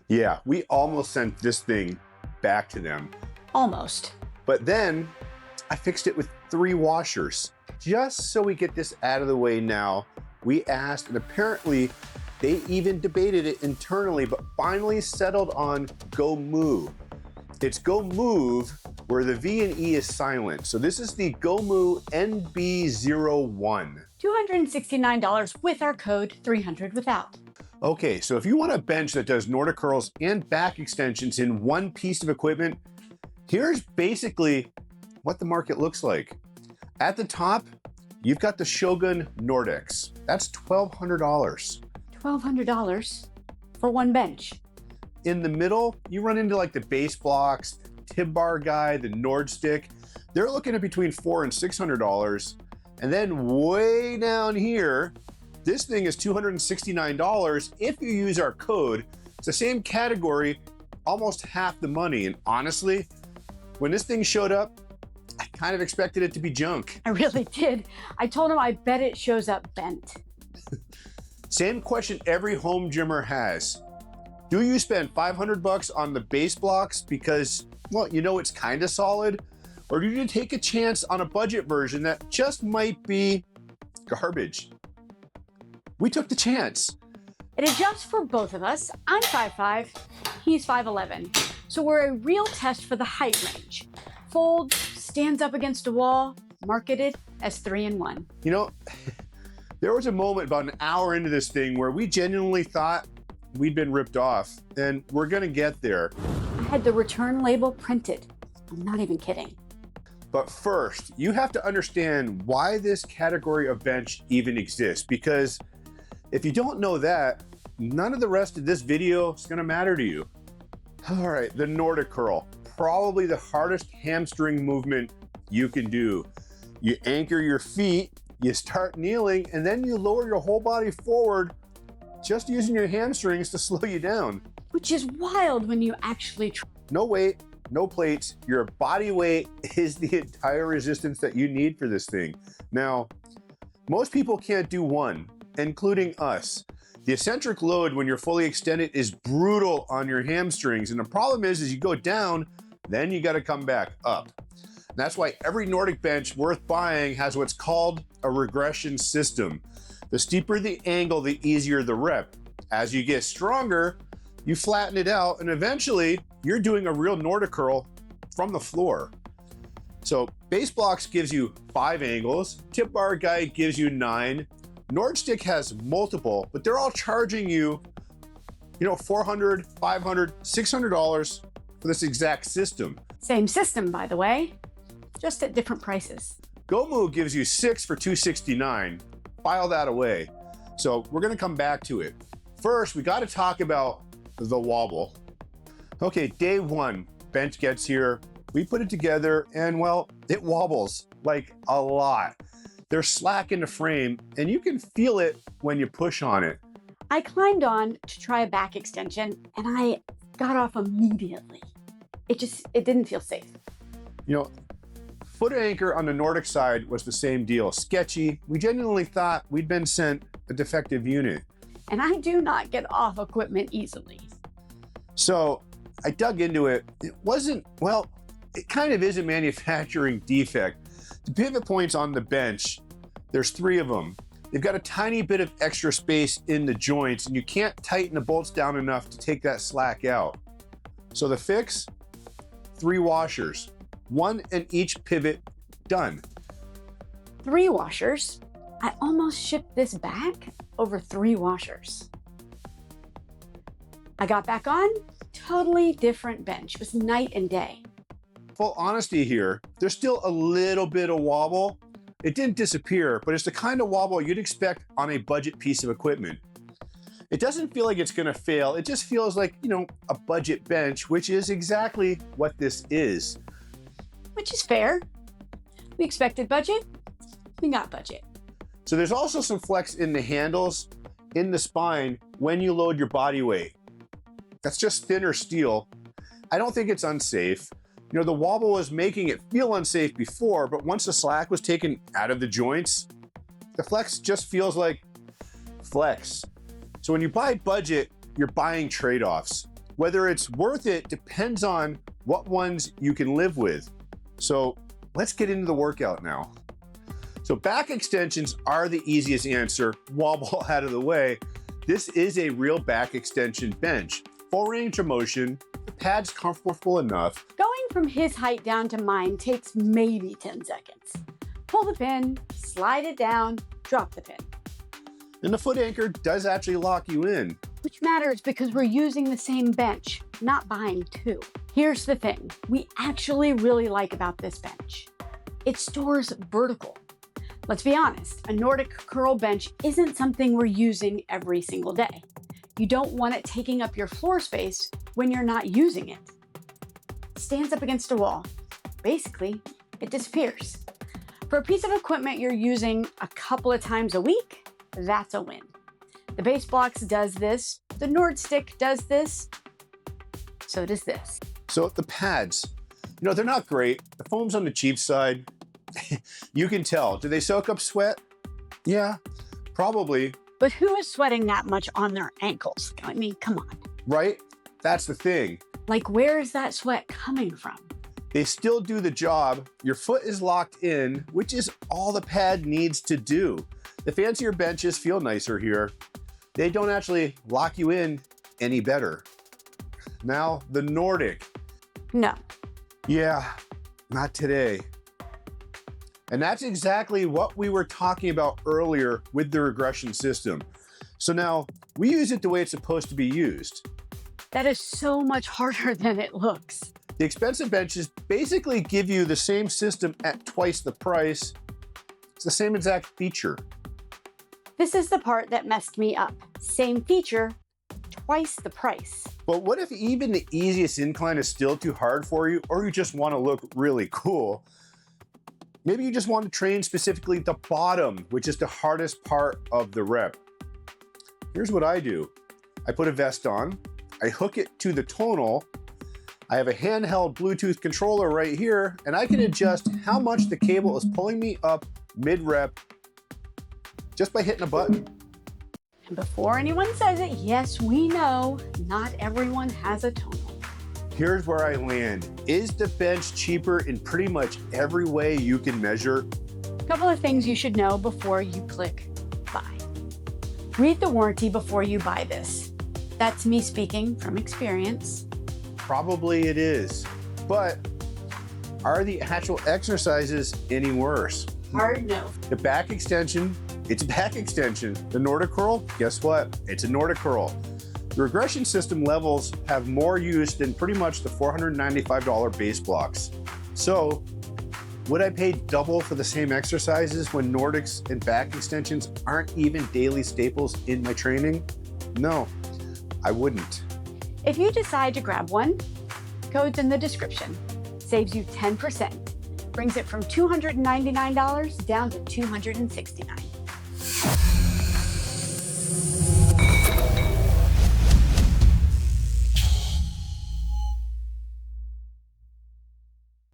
Yeah, we almost sent this thing back to them. Almost. But then I fixed it with 3 washers. Just so we get this out of the way now, we asked, and apparently they even debated it internally, but finally settled on GOIMU. It's Go Move, where the V and E is silent. So this is the GOIMU NB01. $269 with our code, 300 without. Okay, so if you want a bench that does Nordic curls and back extensions in one piece of equipment, here's basically what the market looks like. At the top, you've got the Shogun Nordics. That's $1,200. $1,200 for one bench. In the middle, you run into like the base blocks, Tib Bar Guy, the Nordic. They're looking at between $400 and $600. And then way down here, this thing is $269 if you use our code. It's the same category, almost half the money. And honestly, when this thing showed up, I kind of expected it to be junk. I really did. I told him I bet it shows up bent. Same question every home gymmer has. Do you spend 500 bucks on the base blocks because, well, you know it's kind of solid? Or do you take a chance on a budget version that just might be garbage? We took the chance. It adjusts for both of us. I'm 5'5", he's 5'11". So we're a real test for the height range. Folds, stands up against a wall, marketed as 3-in-1. You know, there was a moment about an hour into this thing where we genuinely thought we'd been ripped off, and we're gonna get there. I had the return label printed. I'm not even kidding. But first, you have to understand why this category of bench even exists, because if you don't know that, none of the rest of this video is gonna matter to you. All right, the Nordic curl, probably the hardest hamstring movement you can do. You anchor your feet, you start kneeling, and then you lower your whole body forward, just using your hamstrings to slow you down. Which is wild when you actually try. No weight, no plates, your body weight is the entire resistance that you need for this thing. Now, most people can't do one, including us. The eccentric load when you're fully extended is brutal on your hamstrings, and the problem is you go down, then you gotta come back up. And that's why every Nordic bench worth buying has what's called a regression system. The steeper the angle, the easier the rep. As you get stronger, you flatten it out, and eventually you're doing a real Nordic curl from the floor. So base blocks gives you 5 angles, Tib Bar Guy gives you 9, Nordic has multiple, but they're all charging you, $400, $500, $600 for this exact system. Same system, by the way, just at different prices. GOIMU gives you 6 for $269. File that away. So we're gonna come back to it. First, we gotta talk about the wobble. Okay, day 1, bench gets here. We put it together and, well, it wobbles like a lot. There's slack in the frame and you can feel it when you push on it. I climbed on to try a back extension and I got off immediately. It didn't feel safe. Foot anchor on the Nordic side was the same deal. Sketchy. We genuinely thought we'd been sent a defective unit. And I do not get off equipment easily. So I dug into it. It wasn't, well, it kind of is a manufacturing defect. The pivot points on the bench, there's 3 of them. They've got a tiny bit of extra space in the joints and you can't tighten the bolts down enough to take that slack out. So the fix, 3 washers. 1 in each pivot, done. 3 washers? I almost shipped this back over 3 washers. I got back on, totally different bench. It was night and day. Full honesty here, there's still a little bit of wobble. It didn't disappear, but it's the kind of wobble you'd expect on a budget piece of equipment. It doesn't feel like it's gonna fail. It just feels like, a budget bench, which is exactly what this is. Which is fair. We expected budget, we got budget. So there's also some flex in the handles, in the spine, when you load your body weight. That's just thinner steel. I don't think it's unsafe. The wobble was making it feel unsafe before, but once the slack was taken out of the joints, the flex just feels like flex. So when you buy budget, you're buying trade-offs. Whether it's worth it depends on what ones you can live with. So let's get into the workout now. So back extensions are the easiest answer. Wobble out of the way. This is a real back extension bench. Full range of motion, the pad's comfortable enough. Going from his height down to mine takes maybe 10 seconds. Pull the pin, slide it down, drop the pin. And the foot anchor does actually lock you in. Which matters because we're using the same bench, not buying two. Here's the thing we actually really like about this bench. It stores vertical. Let's be honest, a Nordic curl bench isn't something we're using every single day. You don't want it taking up your floor space when you're not using it. It stands up against a wall. Basically, it disappears. For a piece of equipment you're using a couple of times a week, that's a win. The base blocks does this, the Nord stick does this, so does this. So the pads, they're not great. The foam's on the cheap side. You can tell. Do they soak up sweat? Yeah, probably. But who is sweating that much on their ankles? I mean, come on. Right? That's the thing. Like, where is that sweat coming from? They still do the job. Your foot is locked in, which is all the pad needs to do. The fancier benches feel nicer here. They don't actually lock you in any better. Now, the Nordic. No. Yeah, not today. And that's exactly what we were talking about earlier with the regression system. So now we use it the way it's supposed to be used. That is so much harder than it looks. The expensive benches basically give you the same system at twice the price. It's the same exact feature. This is the part that messed me up. Same feature, twice the price. But what if even the easiest incline is still too hard for you, or you just want to look really cool? Maybe you just want to train specifically the bottom, which is the hardest part of the rep. Here's what I do. I put a vest on, I hook it to the Tonal, I have a handheld Bluetooth controller right here, and I can adjust how much the cable is pulling me up mid-rep just by hitting a button. And before anyone says it, yes, we know not everyone has a Tonal. Here's where I land. Is the bench cheaper in pretty much every way you can measure? A couple of things you should know before you click buy. Read the warranty before you buy this. That's me speaking from experience. Probably it is, but are the actual exercises any worse? Hard no. The back extension, it's a back extension. The Nordic Curl, guess what? It's a Nordic Curl. The regression system levels have more use than pretty much the $495 base blocks. So, would I pay double for the same exercises when Nordics and back extensions aren't even daily staples in my training? No, I wouldn't. If you decide to grab one, code's in the description. Saves you 10%. Brings it from $299 down to $269.